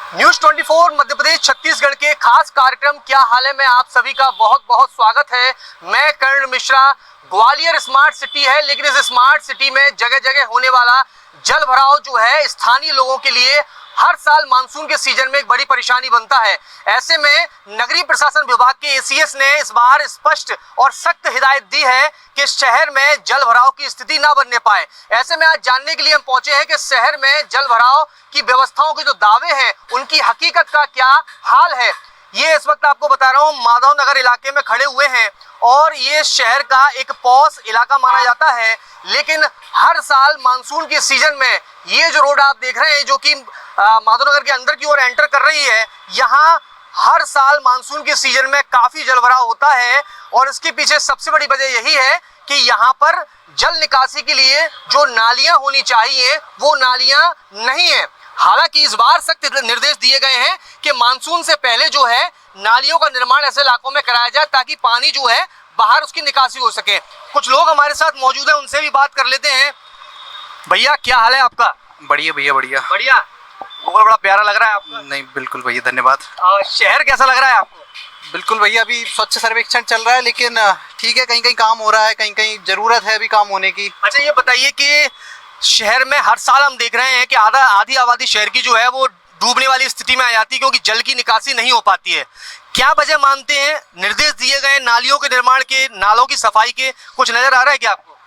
News 24 Madhya Pradesh Chhattisgarh के खास कार्यक्रम क्या हाल है में आप सभी का बहुत बहुत स्वागत है। मैं कर्ण मिश्रा। ग्वालियर स्मार्ट सिटी है, लेकिन इस स्मार्ट सिटी में जगह जगह होने वाला जल भराव जो है स्थानीय लोगों के लिए हर साल मानसून के सीजन में एक बड़ी परेशानी बनता है। ऐसे में नगरीय प्रशासन विभाग के एसीएस ने इस बार स्पष्ट और सख्त हिदायत दी है कि शहर में जल भराव की स्थिति ना बनने पाए। ऐसे में आज जानने के लिए हम पहुंचे हैं कि शहर में जल भराव की व्यवस्थाओं के जो दावे हैं उनकी हकीकत का क्या हाल है। ये इस वक्त आपको बता रहा हूँ, माधव नगर इलाके में खड़े हुए हैं और ये शहर का एक पॉश इलाका माना जाता है, लेकिन हर साल मानसून के सीजन में ये जो रोड आप देख रहे हैं जो कि माधवनगर के अंदर की ओर एंटर कर रही है, यहाँ हर साल मानसून के सीजन में काफी जलभराव होता है। और इसके पीछे सबसे बड़ी वजह यही है कि यहाँ पर जल निकासी के लिए जो नालियां होनी चाहिए वो नालियां नहीं है। हालांकि इस बार सख्त निर्देश दिए गए हैं कि मानसून से पहले जो है नालियों का निर्माण ऐसे इलाकों में कराया जाए ताकि पानी जो है बाहर उसकी निकासी हो सके। कुछ लोग हमारे साथ मौजूद हैं, उनसे भी बात कर लेते हैं। भैया क्या हाल है आपका? बढ़िया भैया, बढ़िया बढ़िया। बहुत बड़ा प्यारा लग रहा है आपका। नहीं बिल्कुल भैया, धन्यवाद। शहर कैसा लग रहा है आपको? बिल्कुल भैया, अभी स्वच्छ सर्वेक्षण चल रहा है, लेकिन ठीक है, कहीं कहीं काम हो रहा है, कहीं कहीं जरूरत है अभी काम होने की। अच्छा ये बताइए कि शहर में हर साल हम देख रहे हैं कि आधी आबादी शहर की जो है वो डूबने वाली स्थिति में आ जाती है क्योंकि जल की निकासी नहीं हो पाती है। क्या वजह मानते हैं? निर्देश दिए गए नालियों के निर्माण के, नालों की सफाई के, कुछ नजर आ रहा है क्या आपको?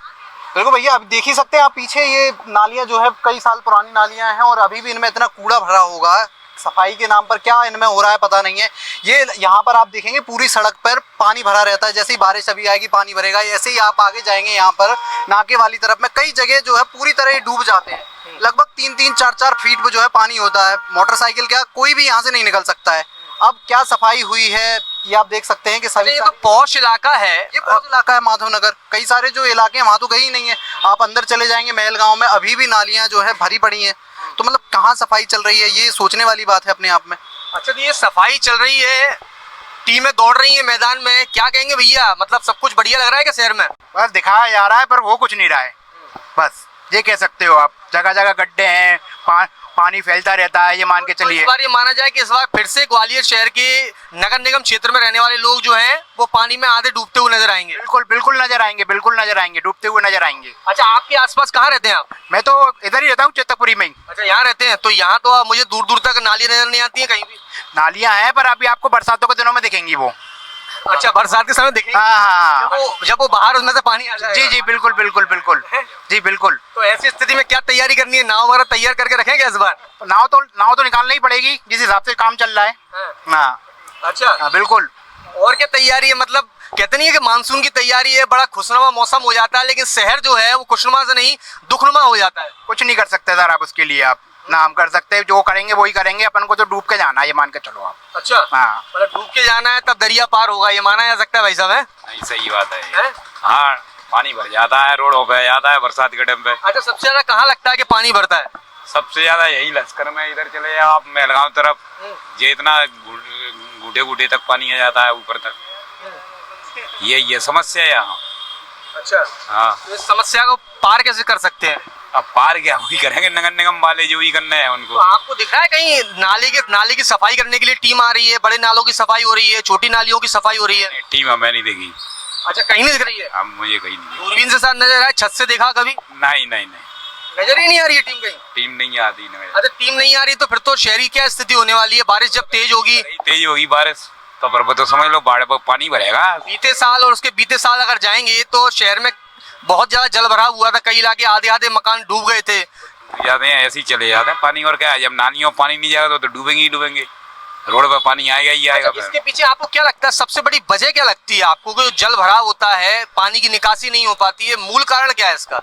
बिल्कुल भैया, अब देख ही सकते हैं आप पीछे, ये नालियां जो है कई साल पुरानी नालियां हैं और अभी भी इनमें इतना कूड़ा भरा होगा। सफाई के नाम पर क्या इनमें हो रहा है पता नहीं है। ये यहाँ पर आप देखेंगे पूरी सड़क पर पानी भरा रहता है, जैसे ही बारिश अभी आएगी पानी भरेगा। ऐसे ही आप आगे जाएंगे यहाँ पर नाके वाली तरफ में कई जगह जो है पूरी तरह डूब जाते हैं। लगभग 3-3, 4-4 फीट पे जो है पानी होता है। मोटरसाइकिल क्या कोई भी यहाँ से नहीं निकल सकता है। अब क्या सफाई हुई है ये आप देख सकते हैं कि सभी। ये तो पॉश इलाका है, ये पॉश इलाका है माधवनगर। कई सारे जो इलाके हैं वहाँ तो कहीं नहीं है। आप अंदर चले जाएंगे महल गाँव में, अभी भी नालियाँ जो है भरी पड़ी हैं। तो मतलब कहाँ सफाई चल रही है, ये सोचने वाली बात है अपने आप में। अच्छा, तो ये सफाई चल रही है, टीमें दौड़ रही है मैदान में, क्या कहेंगे भैया? मतलब सब कुछ बढ़िया लग रहा है क्या शहर में? बस दिखाया जा रहा है पर हो कुछ नहीं रहा है। बस ये कह सकते हो आप, जगह जगह गड्ढे हैं, पानी फैलता रहता है, ये मान के चलिए। इस बार ये माना जाए कि इस बार फिर से ग्वालियर शहर के नगर निगम क्षेत्र में रहने वाले लोग जो हैं वो पानी में आधे डूबते हुए नजर आएंगे। बिल्कुल बिल्कुल नजर आएंगे, बिल्कुल नजर आएंगे, डूबते हुए नजर आएंगे। अच्छा, आपके आसपास कहाँ रहते हैं आप? मैं तो इधर ही रहता हूँ, चेतकपुरी में ही। अच्छा, यहाँ रहते हैं। तो यहाँ तो मुझे दूर दूर तक नाली नजर नहीं आती है कहीं भी। नालियाँ हैं पर अभी आपको बरसातों के दिनों में दिखेंगी वो। अच्छा, बरसात के समय देखेंगे? हाँ, जब वो बाहर उसमें से पानी आ जाएगा। जी जी बिल्कुल बिल्कुल बिल्कुल जी बिल्कुल। तो ऐसी स्थिति में क्या तैयारी करनी है? नाव वगैरह तैयार करके रखेंगे इस बार? नाव तो निकालनी ही पड़ेगी जिस हिसाब से काम चल रहा है। हाँ अच्छा, हाँ बिल्कुल। और क्या तैयारी है? मतलब कहते नहीं है कि मानसून की तैयारी है, बड़ा खुशनुमा मौसम हो जाता है, लेकिन शहर जो है वो खुशनुमा से नहीं दुखनुमा हो जाता है। कुछ नहीं कर सकते सर आप उसके लिए। आप ना हम कर सकते हैं, जो करेंगे वही करेंगे, अपन को तो डूब के जाना है, ये मान के चलो आप। अच्छा, हाँ, मतलब डूब के जाना है तब दरिया पार होगा, ये माना जा सकता है भाई साहब? है नहीं, सही बात है। हाँ, पानी भर जाता है, रोडों पे जाता है बरसात के टाइम पे। अच्छा, सबसे ज्यादा कहाँ लगता है कि पानी भरता है? सबसे ज्यादा यही लश्कर में, इधर चले जाओ आप महलगांव तरफ, ये इतना घुटे घुटे तक पानी आ जाता है ऊपर तक। ये समस्या है यहाँ। अच्छा, हाँ, तो इस समस्या को पार कैसे कर सकते हैं? अब पार क्या वही करेंगे, नगर निगम वाले जो ही करना है उनको। तो आपको दिख रहा है कहीं नाली की सफाई करने के लिए टीम आ रही है? बड़े नालों की सफाई हो रही है, छोटी नालियों की सफाई हो रही है? टीम हमें नहीं देखी। अच्छा, कहीं नहीं दिख रही है? अब मुझे कहीं नहीं देखी। दूरबीन से साथ नजर आ रहा है, छत से देखा कभी? नहीं नहीं नहीं, नजर ही नहीं आ रही है टीम कहीं? टीम नहीं आती नगर। अच्छा, टीम नहीं आ रही तो फिर तो शहरी क्या स्थिति होने वाली है? बारिश जब तेज होगी, तेज होगी बारिश तो पर तो समझ लो बाढ़ पर पानी भरेगा। बीते साल और उसके बीते साल अगर जाएंगे तो शहर में बहुत ज्यादा जल भराव हुआ था, कई इलाके आधे आधे मकान डूब गए थे। जाते हैं ऐसे ही चले जाते हैं पानी। और क्या है, जब नालियों पानी नहीं जाएगा तो डूबेंगे ही डूबेंगे, रोड पे पानी आएगा ही आएगा। इसके पीछे आपको क्या लगता है, सबसे बड़ी वजह क्या लगती है आपको कि जल भराव होता है, पानी की निकासी नहीं हो पाती है? मूल कारण क्या है इसका?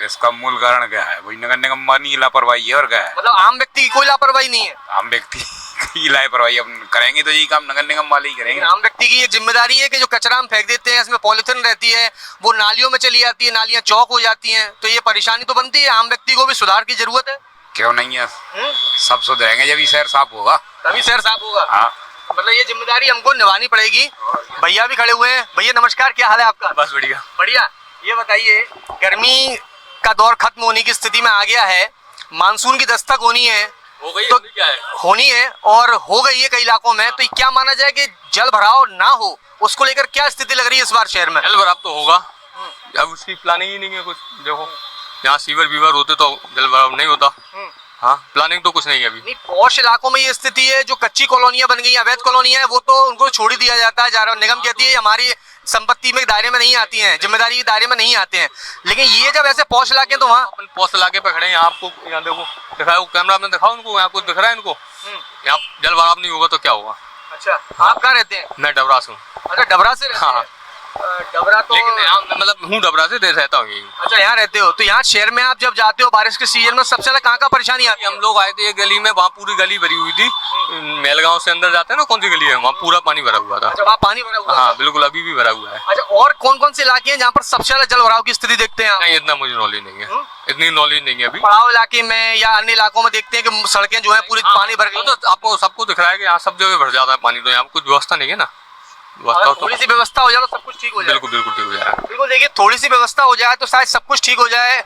इसका मूल कारण क्या है? वही नगर निगम की लापरवाही है, और क्या है? मतलब आम व्यक्ति की कोई लापरवाही नहीं है? आम व्यक्ति की लापरवाही अपन करेंगे तो यही काम नगर निगम वाले ही करेंगे। आम व्यक्ति की ये जिम्मेदारी है कि जो कचरा हम फेंक देते हैं, इसमें पॉलिथीन रहती है, वो नालियों में चली जाती है, नालियां चौक हो जाती हैं, तो ये परेशानी तो बनती है। आम व्यक्ति को भी सुधार की जरूरत है। क्यों नहीं है? सब सुधरेंगे जब शहर साफ होगा, तभी शहर साफ होगा। हाँ, मतलब ये जिम्मेदारी हमको निभानी पड़ेगी। भैया भी खड़े हुए हैं। भैया नमस्कार, क्या हाल है आपका? बस बढ़िया बढ़िया। ये बताइए, गर्मी का दौर खत्म होने की स्थिति में आ गया है, मानसून की दस्तक होनी है, हो गई तो क्या है? होनी है और हो गई है कई इलाकों में, तो क्या माना जाए कि जल भराव ना हो, उसको लेकर क्या स्थिति लग रही है इस बार शहर में? जल भराव तो होगा, अब उसकी प्लानिंग ही नहीं है कुछ। देखो यहाँ सीवर वीवर होते तो जल भराव नहीं होता। हाँ, प्लानिंग तो कुछ नहीं है अभी। नहीं, पॉश इलाकों में ये स्थिति है, जो कच्ची कॉलोनियां बन गई हैं, अवैध कॉलोनियां हैं, वो तो उनको छोड़ ही दिया जाता है। निगम कहती है हमारी संपत्ति में दायरे में नहीं आती हैं, जिम्मेदारी के दायरे में नहीं आते हैं। लेकिन ये जब ऐसे पॉश इलाके हैं तो वहाँ अपन पोस्ट इलाके पे खड़े हैं, यहाँ आपको यहाँ देखो दिखाओ, कैमरा में दिखाओ उनको, यहाँ कुछ दिख रहा है इनको? यहाँ जल भराव नहीं होगा तो क्या होगा? अच्छा, आप कहाँ रहते हैं? मैं डबरा से हूँ। अच्छा, डबरा से रहते हाँ। हैं। डबरा तो लेकिन यहाँ मैं मतलब हूँ डबरा से, रहता हूँ यही। अच्छा, यहाँ रहते हो, तो यहाँ शहर में आप जब जाते हो बारिश के सीजन में सबसे ज्यादा कहाँ परेशानी आती है? हम लोग आए थे एक गली में, वहाँ पूरी गली भरी हुई थी। मेलगांव से अंदर जाते हैं ना, कौन सी गली है, वहाँ पूरा पानी भरा हुआ था। अच्छा, वहाँ पानी भरा हुआ है? हाँ बिल्कुल, अभी भी भरा हुआ है। अच्छा, और कौन कौन से इलाके हैं जहाँ पर सबसे ज्यादा जल भराव की स्थिति देखते हैं आप? नहीं, इतना मुझे नॉलेज नहीं है, इतनी नॉलेज नहीं है अभी। पड़ाव इलाके में या अन्य इलाकों में देखते हैं कि सड़कें जो है पूरी पानी भर गई? तो आपको सबको दिख रहा है कि यहाँ सब जगह भर जाता है पानी, तो यहाँ कुछ व्यवस्था नहीं है ना। व्यवस्था अगर तो थोड़ी सी व्यवस्था हो जाए तो सब कुछ ठीक हो जाए। बिल्कुल बिल्कुल ठीक हो जाएगा। बिल्कुल, देखिए थोड़ी सी व्यवस्था हो जाए तो शायद सब कुछ ठीक हो जाए।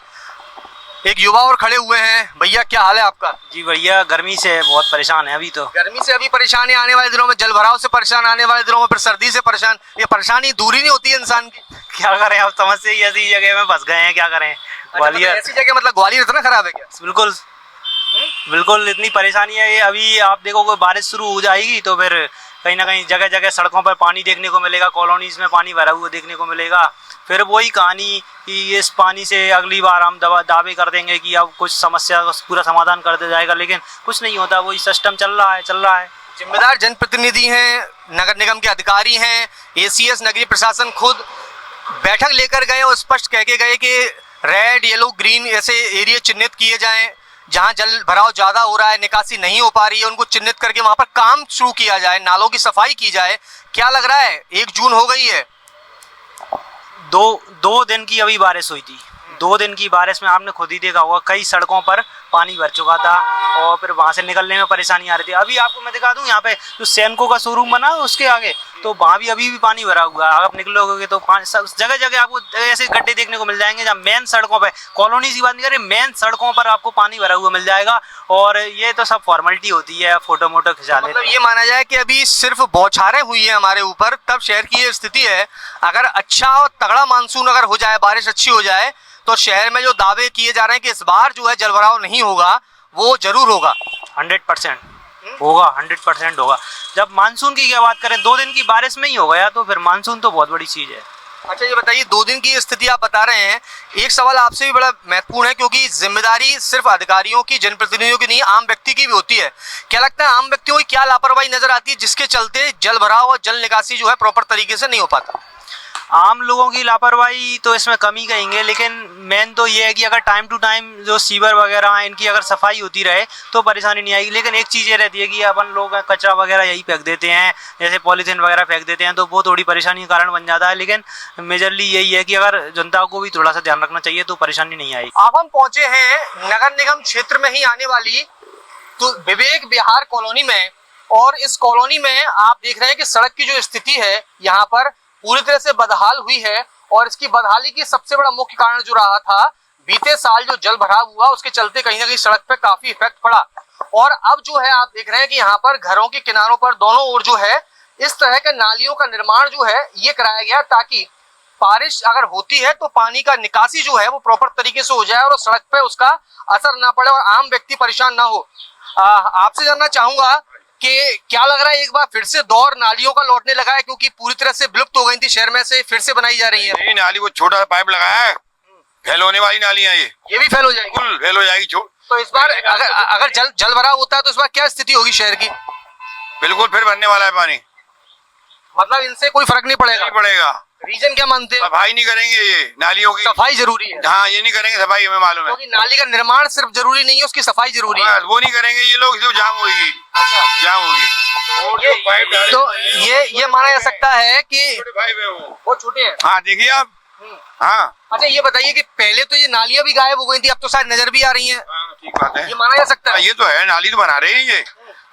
एक युवा और खड़े हुए हैं। भैया, क्या हाल है आपका? जी भैया, गर्मी से बहुत परेशान है अभी तो। गर्मी से अभी परेशान है, आने वाले दिनों में जल भराव से परेशान, आने वाले दिनों में फिर सर्दी से परेशान। ये परेशानी दूर ही नहीं होती है इंसान की। क्या करें, अब समस्या ही ऐसी जगह में फंस गए हैं, क्या करें। ग्वालियर ऐसी जगह, मतलब ग्वालियर इतना खराब है क्या? बिल्कुल बिल्कुल इतनी परेशानी है। ये अभी आप देखोगे बारिश शुरू हो जाएगी तो फिर कहीं ना कहीं जगह जगह सड़कों पर पानी देखने को मिलेगा, कॉलोनीज में पानी भरा हुआ देखने को मिलेगा। फिर वही कहानी कि इस पानी से अगली बार हम दावे कर देंगे कि अब कुछ समस्या का पूरा समाधान कर दिया जाएगा, लेकिन कुछ नहीं होता। वही सिस्टम चल रहा है। जिम्मेदार जनप्रतिनिधि हैं, नगर निगम के अधिकारी हैं, एसीएस नगरीय प्रशासन खुद बैठक लेकर गए और स्पष्ट कह के गए कि रेड, येलो, ग्रीन ऐसे एरिया चिन्हित किए जाएं जहां जल भराव ज्यादा हो रहा है, निकासी नहीं हो पा रही है, उनको चिन्हित करके वहां पर काम शुरू किया जाए, नालों की सफाई की जाए। क्या लग रहा है, 1 जून हो गई है, दो दिन की अभी बारिश हुई थी। 2 दिन की बारिश में आपने खुद ही देखा होगा, कई सड़कों पर पानी भर चुका था और फिर वहाँ से निकलने में परेशानी आ रही थी। अभी आपको मैं दिखा दूँ, यहाँ पे जो सैनको का शोरूम बना है उसके आगे, तो वहाँ भी अभी भी पानी भरा हुआ है। अगर आप निकलोगे तो जगह जगह आपको ऐसे गड्ढे देखने को मिल जाएंगे जहाँ मेन सड़कों पे, कॉलोनी की बात नहीं कर रहे, मेन सड़कों पर आपको पानी भरा हुआ मिल जाएगा। और ये तो सब फॉर्मेलिटी होती है, फोटो मोटो खिंचा लेते मतलब ये माना जाए कि अभी सिर्फ बौछारें हुई है हमारे ऊपर, तब शहर की ये स्थिति है। अगर अच्छा और तगड़ा मानसून अगर हो जाए, बारिश अच्छी हो जाए, तो शहर में जो दावे किए जा रहे हैं कि इस बार जो है जलभराव नहीं होगा, वो जरूर होगा। 100% होगा, 100% होगा। जब मानसून की क्या बात करें, 2 दिन की बारिश में ही हो गया तो फिर मानसून तो बहुत बड़ी चीज है। अच्छा, ये बताइए, 2 दिन की स्थिति आप बता रहे हैं, एक सवाल आपसे भी बड़ा महत्वपूर्ण है, क्योंकि जिम्मेदारी सिर्फ अधिकारियों की, जनप्रतिनिधियों की नहीं, आम व्यक्ति की भी होती है। क्या लगता है, आम व्यक्तियों की क्या लापरवाही नजर आती है जिसके चलते जल भराव और जल निकासी जो है प्रॉपर तरीके से नहीं हो पाता? आम लोगों की लापरवाही तो इसमें कमी कहेंगे, लेकिन मेन तो ये है कि अगर टाइम टू टाइम जो सीवर वगैरह हैं इनकी अगर सफाई होती रहे तो परेशानी नहीं आएगी। लेकिन एक चीज़ ये रहती है कि अपन लोग कचरा वगैरह यही फेंक देते हैं, जैसे पॉलीथीन वगैरह फेंक देते हैं, तो वो थोड़ी परेशानी का कारण बन जाता है। लेकिन मेजरली यही है कि अगर जनता को भी थोड़ा सा ध्यान रखना चाहिए तो परेशानी नहीं आएगी। अब हम पहुंचे हैं नगर निगम क्षेत्र में ही आने वाली तो विवेक विहार कॉलोनी में, और इस कॉलोनी में आप देख रहे हैं कि सड़क की जो स्थिति है यहाँ पर पूरी तरह से बदहाल हुई है। और इसकी बदहाली की सबसे बड़ा मुख्य कारण जो रहा था, बीते साल जो जल भराव हुआ उसके चलते कहीं ना कहीं सड़क पे काफी इफेक्ट पड़ा। और अब जो है आप देख रहे हैं कि यहाँ पर घरों के किनारों पर दोनों ओर जो है इस तरह के नालियों का निर्माण जो है ये कराया गया, ताकि बारिश अगर होती है तो पानी का निकासी जो है वो प्रॉपर तरीके से हो जाए और सड़क पे उसका असर ना पड़े और आम व्यक्ति परेशान ना हो। आपसे जानना चाहूंगा कि क्या लग रहा है, एक बार फिर से दौर नालियों का लौटने लगा है, क्योंकि पूरी तरह से विलुप्त हो गई थी शहर में, से फिर से बनाई जा रही है? नहीं, नाली वो छोटा सा पाइप लगाया है, फेल होने वाली नालियां ये भी फेल हो जाएगी? बिल्कुल फेल हो जाएगी। तो इस बार अगर जल भराव होता है तो इस बार क्या स्थिति होगी शहर की? बिल्कुल फिर भरने वाला है पानी, मतलब इनसे कोई फर्क नहीं पड़ेगा? नहीं पड़ेगा। रीजन क्या मानते हैं? सफाई नहीं करेंगे, ये नालियों की सफाई जरूरी है। हाँ, ये नहीं करेंगे सफाई, हमें मालूम है। क्योंकि नाली का निर्माण सिर्फ जरूरी नहीं है, उसकी सफाई जरूरी है। वो नहीं करेंगे ये लोग, जो जाम होगी, जाम होगी। और जो पाइप तो ये माना जा सकता है कि पाइप है वो छोटे हैं। हाँ देखिए आप। हाँ अच्छा, ये बताइए कि पहले तो ये नालियां भी गायब हो गई थी, अब तो शायद नजर भी आ रही हैं। ठीक बात है, ये माना जा सकता है। ये तो है, नाली तो बना रहे हैं ये,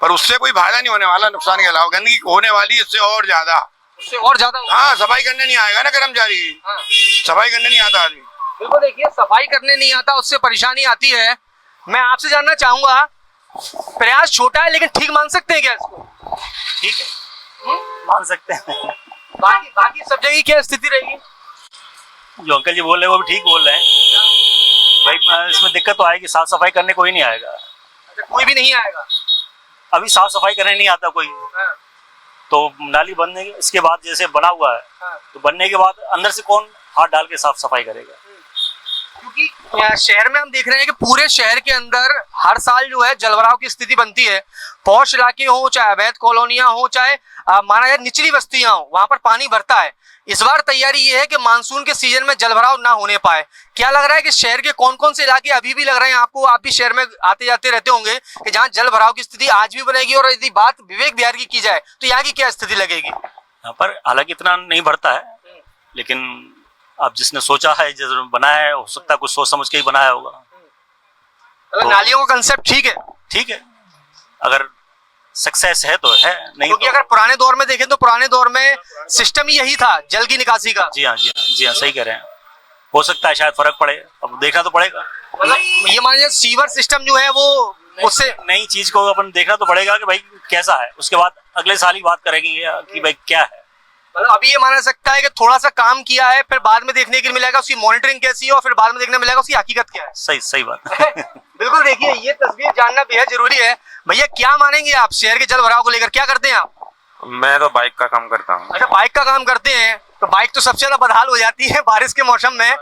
पर उससे कोई फायदा नहीं होने वाला, नुकसान के अलावा गंदगी होने वाली इससे और ज्यादा। उससे और ज्यादा? हाँ, सफाई करने नहीं आएगा ना कर्मचारी, सफाई करने नहीं आता आदमी। बिल्कुल, देखिए सफाई करने नहीं आता, उससे परेशानी आती है। मैं आपसे जानना चाहूंगा प्रयास छोटा है लेकिन ठीक मान सकते हैं क्या इसको? ठीक है, मान सकते हैं। बाकी बाकी सब जगह की क्या स्थिति रहेगी? जो अंकल जी बोल रहे हैं वो भी ठीक बोल रहे हैं भाई। इसमें दिक्कत तो आएगी, साफ सफाई करने कोई नहीं आएगा। अच्छा, कोई भी नहीं आएगा? अभी साफ सफाई करने नहीं आता कोई। हाँ। तो नाली बनने इसके बाद जैसे बना हुआ है, हाँ। तो बनने के बाद अंदर से कौन हाथ डाल के साफ सफाई करेगा? क्योंकि शहर में हम देख रहे हैं कि पूरे शहर के अंदर हर साल जो है जलभराव की स्थिति बनती है। पौष इलाके हो, चाहे अवैध कॉलोनियां हो, चाहे माना जाए निचली बस्तियां हो, वहां पर पानी भरता है। इस बार तैयारी ये है कि मानसून के सीजन में जलभराव ना होने पाए। क्या लग रहा है कि शहर के कौन कौन से इलाके अभी भी लग रहे हैं आपको, आप भी शहर में आते जाते रहते होंगे, कि जहाँ जलभराव की स्थिति आज भी बनेगी? और यदि बात विवेक विहार की जाए तो यहाँ की क्या स्थिति लगेगी? यहाँ पर हालांकि इतना नहीं भरता है, लेकिन अब जिसने सोचा है, जिसने बनाया है, हो सकता है कुछ सोच समझ के ही बनाया होगा। मतलब नालियों का कंसेप्ट ठीक है? ठीक है, अगर सक्सेस है तो है, नहीं क्योंकि तो अगर पुराने दौर में देखें तो पुराने दौर में सिस्टम ही यही था जल की निकासी का। जी हाँ, जी हाँ, जी हाँ, सही कह रहे हैं। हो सकता है शायद फर्क पड़े, अब देखना तो पड़ेगा। मतलब ये मान लीजिए सीवर सिस्टम जो है वो उससे नई चीज को अपन देखना तो पड़ेगा कि भाई कैसा है, उसके बाद अगले साल ही बात करेंगे कि भाई क्या है। मतलब अभी ये माना सकता है कि थोड़ा सा काम किया है, फिर बाद में देखने के लिए मिलेगा उसकी मॉनिटरिंग कैसी है, और फिर बाद में देखने मिलेगा उसकी हकीकत क्या है। सही सही बात। बिल्कुल, देखिए ये तस्वीर जानना बेहद जरूरी है। भैया क्या मानेंगे आप शहर के जल भराव को लेकर, क्या करते हैं आप? मैं तो बाइक का काम करता हूँ। अच्छा, बाइक का काम करते हैं, तो बाइक तो सबसे ज्यादा बदहाल हो जाती है बारिश के मौसम में,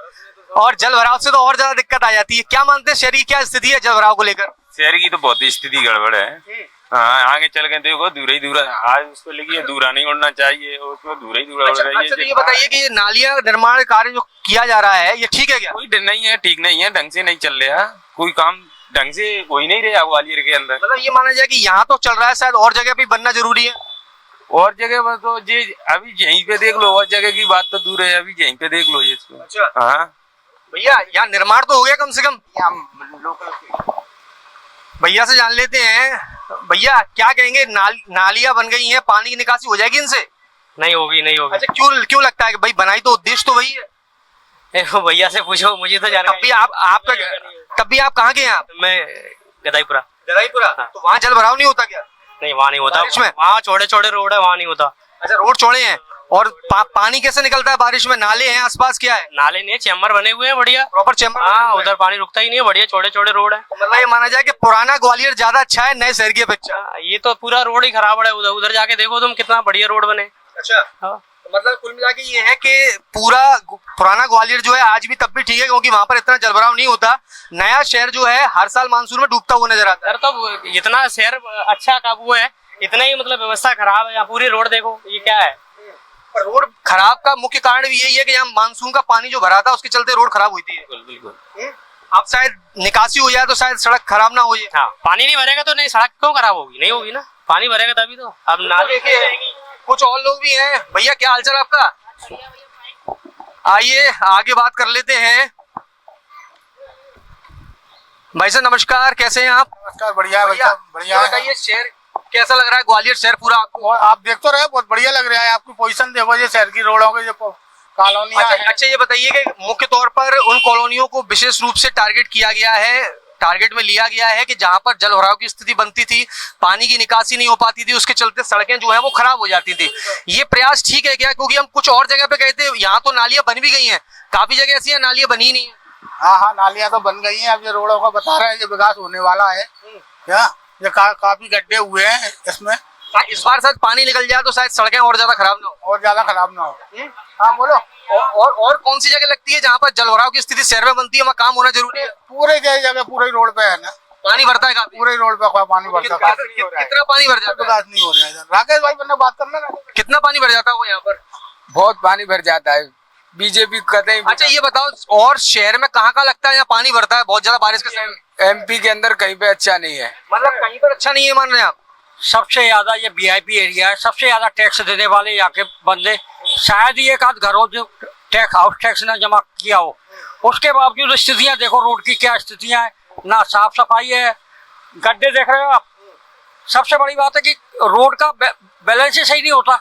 और जल भराव से तो और ज्यादा दिक्कत आ जाती है। क्या मानते हैं शहर की क्या स्थिति है जल भराव को लेकर? शहर की तो बहुत ही स्थिति गड़बड़ है। हाँ, आगे चल के देखो दूर ही दूर, आज उसको लेके दूरा नहीं उड़ना चाहिए, उसको दूर ही दूर उड़ रही है। अच्छा, तो ये बताइए कि ये नालियां निर्माण कार्य जो किया जा रहा है ये ठीक है क्या? कोई नहीं है, ठीक नहीं है, ढंग से नहीं चल रहा, कोई काम ढंग से हो ही नहीं रहा ग्वालियर के अंदर। मतलब ये माना जाए कि यहाँ तो चल रहा है, शायद और जगह पे बनना जरूरी है। और जगह पर तो ये अभी यहीं पे देख लो, और जगह की बात तो दूर है, अभी यहीं पे देख लो ये इसको। अच्छा हाँ भैया, यहाँ निर्माण तो हो गया कम से कम? भैया से जान लेते हैं। भैया क्या कहेंगे, नालियां बन गई हैं, पानी की निकासी हो जाएगी इनसे? नहीं होगी, नहीं होगी। अच्छा, क्यों लगता है कि भाई बनाई तो उद्देश्य तो वही है? भैया से पूछो, मुझे तो जानकारी। तब भी आप कहाँ के हैं आप? मैं गदाईपुरा। गदाईपुरा? तो वहाँ जल भराव नहीं होता क्या? नहीं, वहाँ नहीं होता। बारिश में? वहाँ छोटे छोटे रोड है, वहाँ नहीं होता। अच्छा, रोड चौड़े हैं, और पानी कैसे निकलता है बारिश में? नाले हैं आसपास, क्या है? नाले नहीं है, चैम्बर बने हुए हैं बढ़िया, प्रॉपर चैम्बर? हाँ, उधर पानी रुकता ही नहीं है, बढ़िया छोटे छोटे रोड है। मतलब ये माना जाए कि पुराना ग्वालियर ज्यादा अच्छा है नए शहर की अपेक्षा? ये तो पूरा रोड ही खराब है, उधर उधर जाके देखो तुम, कितना बढ़िया रोड बने। अच्छा, हाँ। तो मतलब कुल मिला के ये है कि पूरा पुराना ग्वालियर जो है आज भी तब भी ठीक है, क्योंकि वहां पर इतना जलभराव नहीं होता। नया शहर जो है हर साल मानसून में डूबता हुआ नजर आता है। तो इतना शहर अच्छा काबू है, इतना ही मतलब व्यवस्था खराब है। यहाँ पूरी रोड देखो, ये क्या है? पर रोड खराब का मुख्य कारण भी यही है कि यहाँ मानसून का पानी जो भरा था उसके चलते रोड खराब हुई थी। बिल्कुल। अब शायद निकासी हो जाए तो शायद सड़क खराब ना हो जाए। हाँ, पानी नहीं भरेगा तो नहीं, सड़क क्यों खराब होगी? नहीं होगी ना, पानी भरेगा तभी तो। अब नाले कुछ और लोग भी हैं। भैया क्या हालचाल आपका? आइए आगे बात कर लेते हैं। भाई साहब नमस्कार, कैसे हैं आप? नमस्कार, बढ़िया है भाई साहब, बढ़िया है। बताइए शहर कैसा लग रहा है, ग्वालियर शहर पूरा आपको? आप देख तो रहे, बहुत बढ़िया लग रहा है। आपकी पोजीशन देखो, ये शहर की रोडों के जो कॉलोनियां हैं। अच्छा, ये बताइए कि मुख्य तौर पर उन कॉलोनियों को विशेष रूप से टारगेट किया गया है, टारगेट में लिया गया है कि जहां पर जल भराव की स्थिति बनती थी, पानी की निकासी नहीं हो पाती थी, उसके चलते सड़कें जो है वो खराब हो जाती थी। ये प्रयास ठीक है क्या? क्योंकि हम कुछ और जगह पे गए थे, यहाँ तो नालियां बन भी गई हैं, काफी जगह ऐसी है नालियां बनी नहीं है। हाँ, नालियां तो बन गई हैं। अब ये रोडों का बता रहे हैं, ये विकास होने वाला है। क्या ये काफी गड्ढे हुए हैं इसमें। इस बार शायद पानी निकल जाए तो शायद सड़कें और ज्यादा खराब ना हो। और ज्यादा खराब ना हो। हाँ बोलो। और कौन सी जगह लगती है जहाँ पर जल भराव की स्थिति शहर में बनती है, वहाँ काम होना जरूरी है? पूरे जगह पूरे रोड पे है ना, पानी भरता है काफी? पूरे रोड पे पानी भरता है। कितना पानी भर जाता है? विकास नहीं हो रहा है इधर। राकेश भाई बनने बात करना ना। कितना पानी भर जाता है यहाँ पर? बहुत पानी भर जाता है, बीजेपी कतई। अच्छा, ये बताओ और शहर में कहाँ लगता है यहाँ पानी भरता है बहुत ज्यादा बारिश के समय? एमपी के अंदर कहीं पे अच्छा नहीं है। मतलब कहीं पर अच्छा नहीं है मान रहे हैं आप? सबसे ज्यादा ये वीआईपी एरिया है, सबसे ज्यादा टैक्स देने वाले यहाँ के बंदे। शायद ये एक आध घरों जो टैक्स हाउस टैक्स ने जमा किया हो, उसके बावजूद स्थितियां देखो रोड की क्या स्थितियां है। ना साफ सफाई है, गड्ढे देख रहे हो आप। सबसे बड़ी बात है कि रोड का बैलेंस ही सही नहीं होता,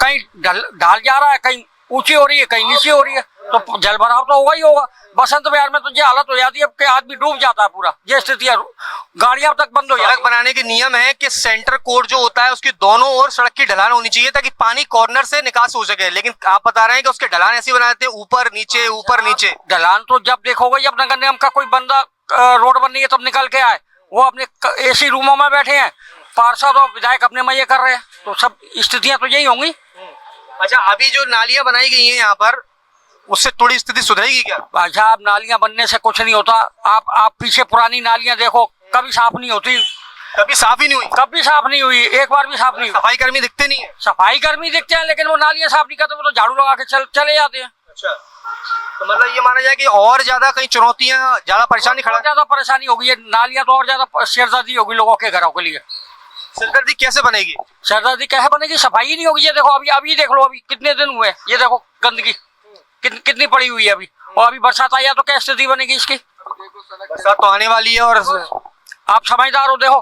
कहीं ढाल जा रहा है, कहीं ऊंची हो रही है, कहीं नीचे हो रही है। तो जल भराव तो होगा ही होगा। बसंत विहार में तो ये हालत हो जाती है कि आदमी डूब जाता है पूरा, ये स्थिति है, गाड़ियां तक बंद हो जाती है। सड़क बनाने के नियम है कि सेंटर कोड जो होता है उसकी दोनों ओर सड़क की ढलान होनी चाहिए ताकि पानी कॉर्नर से निकास हो सके, लेकिन आप बता रहे हैं कि उसके ढलान ऐसी बना देते हैं ऊपर नीचे। ढलान तो जब देखोगे, जब नगर निगम का कोई बंदा रोड बन रही है तब निकल के आए, वो अपने एसी रूमों में बैठे हैं, पार्षद और विधायक अपने मजे कर रहे हैं, तो सब स्थितियां तो यही होंगी। अच्छा, अभी जो नालियां बनाई गई हैं यहाँ पर, उससे थोड़ी स्थिति सुधरेगी क्या? भाई साहब, नालियां बनने से कुछ नहीं होता। आप पीछे पुरानी नालियां देखो, कभी साफ नहीं होती, कभी साफ ही नहीं हुई, कभी साफ नहीं हुई, एक बार भी साफ नहीं हुई। सफाई कर्मी दिखते नहीं है। सफाई कर्मी दिखते हैं लेकिन वो नालियां साफ नहीं करते, वो तो झाड़ू लगा के चले जाते हैं। अच्छा, तो मतलब ये माना जाए कि और ज्यादा कई चुनौतियां, ज्यादा परेशानी खड़ा, ज्यादा परेशानी होगी, ये नालियां तो और ज्यादा सिरदर्दी होगी लोगों के घरों के लिए। सिरदर्दी कैसे बनेगी? सिरदर्दी कैसे बनेगी? सफाई ही नहीं होगी। ये देखो अभी देख लो, अभी कितने दिन हुए, ये देखो गंदगी कितनी पड़ी हुई है अभी, और अभी बरसात आई है तो क्या स्थिति बनेगी इसकी? बरसात तो आने वाली है और आप समझदार हो, देखो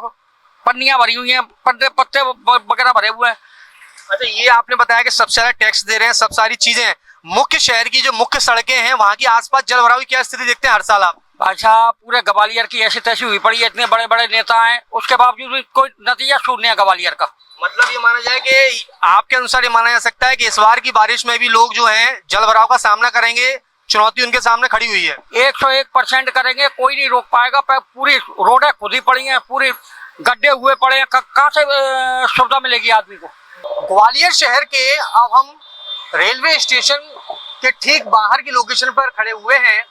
पन्नियां भरी हुई हैं, पत्ते वगैरह भरे हुए हैं। अच्छा, ये आपने बताया कि सबसे ज्यादा टैक्स दे रहे हैं, सब सारी चीजें हैं, मुख्य शहर की जो मुख्य सड़कें हैं वहां की आसपास जल भराव की क्या स्थिति देखते हैं हर साल आप? अच्छा, पूरे ग्वालियर की ऐसी तैसी हुई पड़ी है, इतने बड़े बड़े नेता हैं, उसके बावजूद भी कोई नतीजा शून्य है ग्वालियर का। मतलब ये माना जाए कि आपके अनुसार ये माना जा सकता है कि इस बार की बारिश में भी लोग जो हैं जल भराव का सामना करेंगे, चुनौती उनके सामने खड़ी हुई है। 101% करेंगे, कोई नहीं रोक पाएगा। पूरी रोडें खुद ही पड़ी हैं, पूरे गड्ढे हुए पड़े हैं, कहाँ से सुविधा मिलेगी आदमी को? ग्वालियर शहर के अब हम रेलवे स्टेशन के ठीक बाहर की लोकेशन पर खड़े हुए हैं,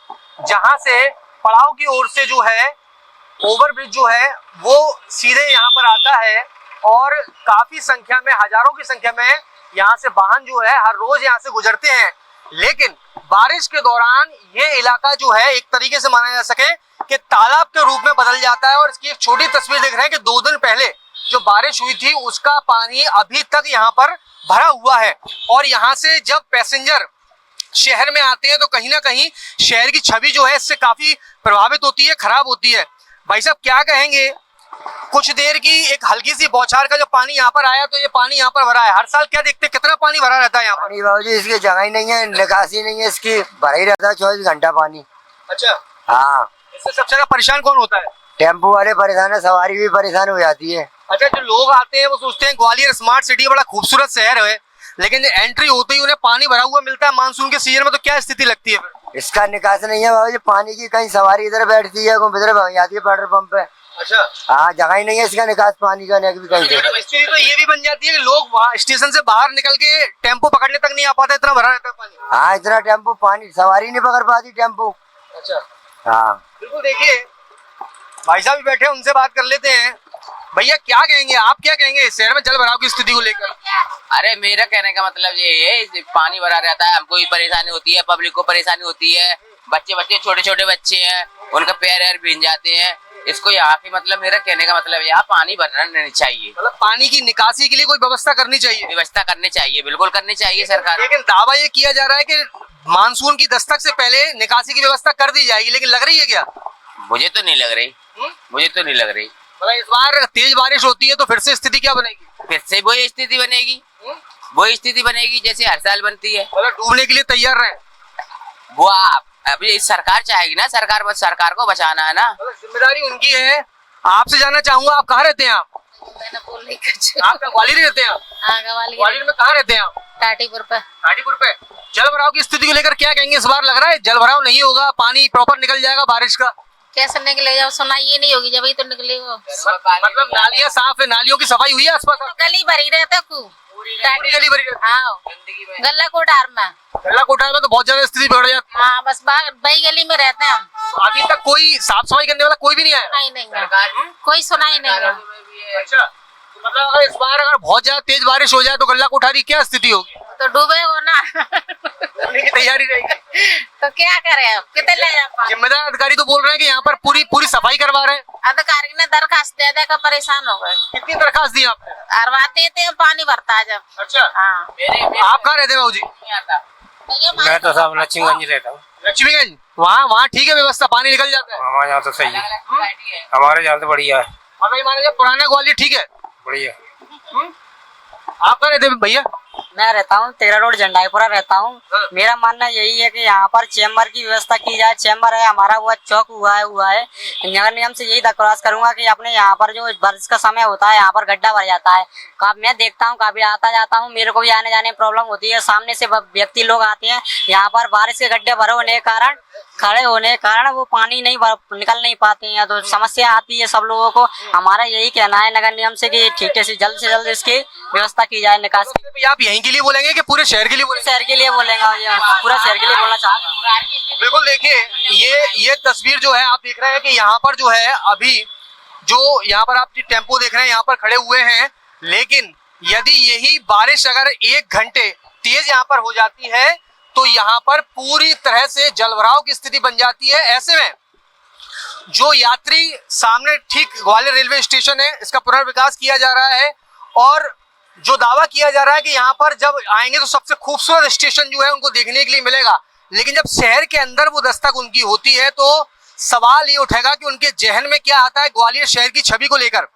जहां से पड़ाव की ओर से जो है ओवरब्रिज जो है वो सीधे यहाँ पर आता है, और काफी संख्या में, हजारों की संख्या में यहाँ से वाहन जो है हर रोज यहाँ से गुजरते हैं। लेकिन बारिश के दौरान ये इलाका जो है एक तरीके से माना जा सके कि तालाब के रूप में बदल जाता है। और इसकी एक छोटी तस्वीर देख रहे हैं कि 2 दिन पहले जो बारिश हुई थी उसका पानी अभी तक यहाँ पर भरा हुआ है, और यहाँ से जब पैसेंजर शहर में आते हैं तो कहीं ना कहीं शहर की छवि जो है इससे काफी प्रभावित होती है, खराब होती है। भाई साहब, क्या कहेंगे? कुछ देर की एक हल्की सी बौछार का जो पानी यहाँ पर आया तो ये पानी यहाँ पर भरा है, हर साल क्या देखते हैं कितना पानी भरा रहता है यहाँ पर? बाबूजी, इसकी जगह ही नहीं है, निकासी नहीं है, इसकी भरा ही रहता है 24 घंटा पानी। अच्छा, हाँ। इससे सबसे ज्यादा परेशान कौन होता है? टेम्पो वाले परेशान है, सवारी भी परेशान हो जाती है। अच्छा, जो लोग आते हैं वो सोचते हैं ग्वालियर स्मार्ट सिटी बड़ा खूबसूरत शहर है, लेकिन एंट्री होते ही उन्हें पानी भरा हुआ मिलता है मानसून के सीजन में, तो क्या स्थिति लगती है फिर? इसका निकास नहीं है बाबूजी, पानी की कहीं सवारी इधर बैठती है, कोई इधर भाग जाती है पेट्रोल पंप पे। अच्छा, हाँ, जगह ही नहीं है इसका निकास पानी का, नहीं भी कहीं से। स्थिति तो ये भी बन जाती है कि लोग वहाँ स्टेशन से बाहर निकल के टेम्पो पकड़ने तक नहीं आ पाते, इतना भरा रहता है पानी। हाँ, इतना टेम्पो पानी, सवारी नहीं पकड़ पाती टेम्पो। अच्छा, हाँ बिल्कुल। देखिए भाई साहब भी बैठे, उनसे बात कर लेते हैं। भैया, क्या कहेंगे आप, क्या कहेंगे शहर में जल भराव की स्थिति को लेकर? अरे, मेरा कहने का मतलब ये है, पानी भरा रहता है, हमको भी परेशानी होती है, पब्लिक को परेशानी होती है, बच्चे छोटे छोटे बच्चे हैं, उनके पैर भींज जाते हैं। इसको यहाँ की मतलब, मेरा कहने का मतलब यहाँ पानी भरना नहीं चाहिए, मतलब पानी की निकासी के लिए कोई व्यवस्था करनी चाहिए। व्यवस्था करनी चाहिए, बिल्कुल करनी चाहिए सरकार। लेकिन दावा ये किया जा रहा है कि मानसून की दस्तक से पहले निकासी की व्यवस्था कर दी जाएगी, लेकिन लग रही है क्या? मुझे तो नहीं लग रही, मुझे तो नहीं लग रही। मतलब इस बार तेज बारिश होती है तो फिर से स्थिति क्या बनेगी? फिर से वही स्थिति बनेगी, वही स्थिति बनेगी जैसे हर साल बनती है। मतलब डूबने के लिए तैयार रहे। वो अभी सरकार चाहेगी ना, सरकार को बचाना है ना, जिम्मेदारी उनकी है। आपसे जानना चाहूंगा, आप कहाँ रहते हैं? आप ग्वालियर रहते हैं? ग्वालियर में कहाँ रहते हैं आप? टाटीपुर पे। टाटीपुर पे। जल भराव की स्थिति को लेकर क्या कहेंगे? इस बार लग रहा है जल भराव नहीं होगा, पानी प्रॉपर निकल जाएगा बारिश का? कैसे निकलेगा? सुनाई ये नहीं होगी जब ही तो निकले वो। मतलब नालियाँ साफ है, नालियों की सफाई हुई है आसपास? गली भरी रहता गली भरी रहती। हाँ, गल्ला कोठार में। गल्ला कोठार में तो बहुत ज्यादा स्थिति बिगड़ जाती है। हाँ, बस बई गली में रहते हैं हम। अभी तक कोई साफ सफाई करने वाला कोई भी नहीं आया? नहीं, कोई सुनाई नहीं है। अच्छा, मतलब अगर इस बार बहुत ज्यादा तेज बारिश हो जाए तो गल्ला कोठारी क्या स्थिति होगी? तो डूबे हो ना। डूबने की तैयारी रहेगी। तो क्या करे अब, कितने ले जाए? जिम्मेदार अधिकारी तो बोल रहे हैं कि यहाँ पर पूरी सफाई करवा रहे हैं। अधिकारी ने दरखास्त दे देकर परेशान हो गए। कितनी दरखास्त दी आपने? अरवा देते हैं, पानी भरता है जब। अच्छा, हाँ। आप कहाँ रहते हैं बाबू जी? मैं तो साहब लक्ष्मीगंज रहता हूँ। लक्ष्मीगंज, वहाँ ठीक है व्यवस्था, पानी निकल जाता है? हमारे यहाँ तो सही है, हमारे यहाँ तो बढ़िया है। मतलब ये माना जाए पुराना ग्वालियर ठीक है, बढ़िया। आप कहाँ रहते हैं भैया? मैं रहता हूँ 13 रोड झंडाईपुरा रहता हूँ। मेरा मानना यही है कि यहाँ पर चैम्बर की व्यवस्था की जाए। चैम्बर है हमारा, वो चौक हुआ है। नगर निगम से यही दरख्वास्त करूंगा कि अपने यहाँ पर जो बारिश का समय होता है यहाँ पर गड्ढा भर जाता है। मैं देखता हूँ, काफी आता जाता हूँ, मेरे को भी आने जाने में प्रॉब्लम होती है। सामने से व्यक्ति लोग आते हैं, यहाँ पर बारिश के गड्ढे भरे होने के कारण, खड़े होने के कारण वो पानी नहीं निकल नहीं पाते हैं, तो समस्या आती है सब लोगों को। हमारा यही कहना है नगर निगम से कि ठीक से जल्द इसकी व्यवस्था की जाए निकास की। आप यहीं के लिए बोलेंगे कि पूरे शहर के लिए बोलेंगे? शहर के लिए बोलेंगे, पूरा शहर के लिए बोलना चाहूंगा। बिल्कुल, देखिए ये तस्वीर जो है आप देख रहे हैं कि यहाँ पर जो है अभी जो यहाँ पर आप टेम्पो देख रहे हैं यहाँ पर खड़े हुए हैं, लेकिन यदि यही बारिश अगर 1 घंटे तेज यहाँ पर हो जाती है तो यहाँ पर पूरी तरह से जलभराव की स्थिति बन जाती है। ऐसे में जो यात्री सामने ठीक ग्वालियर रेलवे स्टेशन है, इसका पुनर्विकास किया जा रहा है और जो दावा किया जा रहा है कि यहाँ पर जब आएंगे तो सबसे खूबसूरत स्टेशन जो है उनको देखने के लिए मिलेगा, लेकिन जब शहर के अंदर वो दस्तक उनकी होती है तो सवाल ये उठेगा कि उनके जहन में क्या आता है ग्वालियर शहर की छवि को लेकर।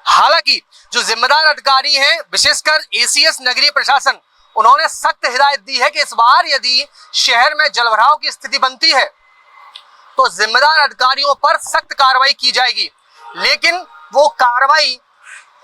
हालांकि जो जिम्मेदार अधिकारी हैं, विशेषकर एसीएस नगरीय प्रशासन, उन्होंने सख्त हिदायत दी है कि इस बार यदि शहर में जलभराव की स्थिति बनती है तो जिम्मेदार अधिकारियों पर सख्त कार्रवाई की जाएगी। लेकिन वो कार्रवाई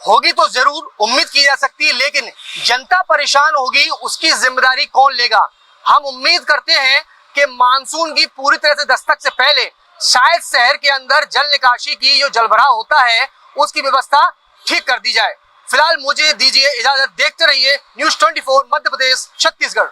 होगी तो जरूर उम्मीद की जा सकती है, लेकिन जनता परेशान होगी उसकी जिम्मेदारी कौन लेगा? हम उम्मीद करते हैं कि मानसून की पूरी तरह से दस्तक से पहले शायद शहर के अंदर जल निकासी की जो जलभराव होता है उसकी व्यवस्था ठीक कर दी जाए। फिलहाल मुझे दीजिए इजाजत, देखते रहिए न्यूज़ 24 मध्य प्रदेश छत्तीसगढ़।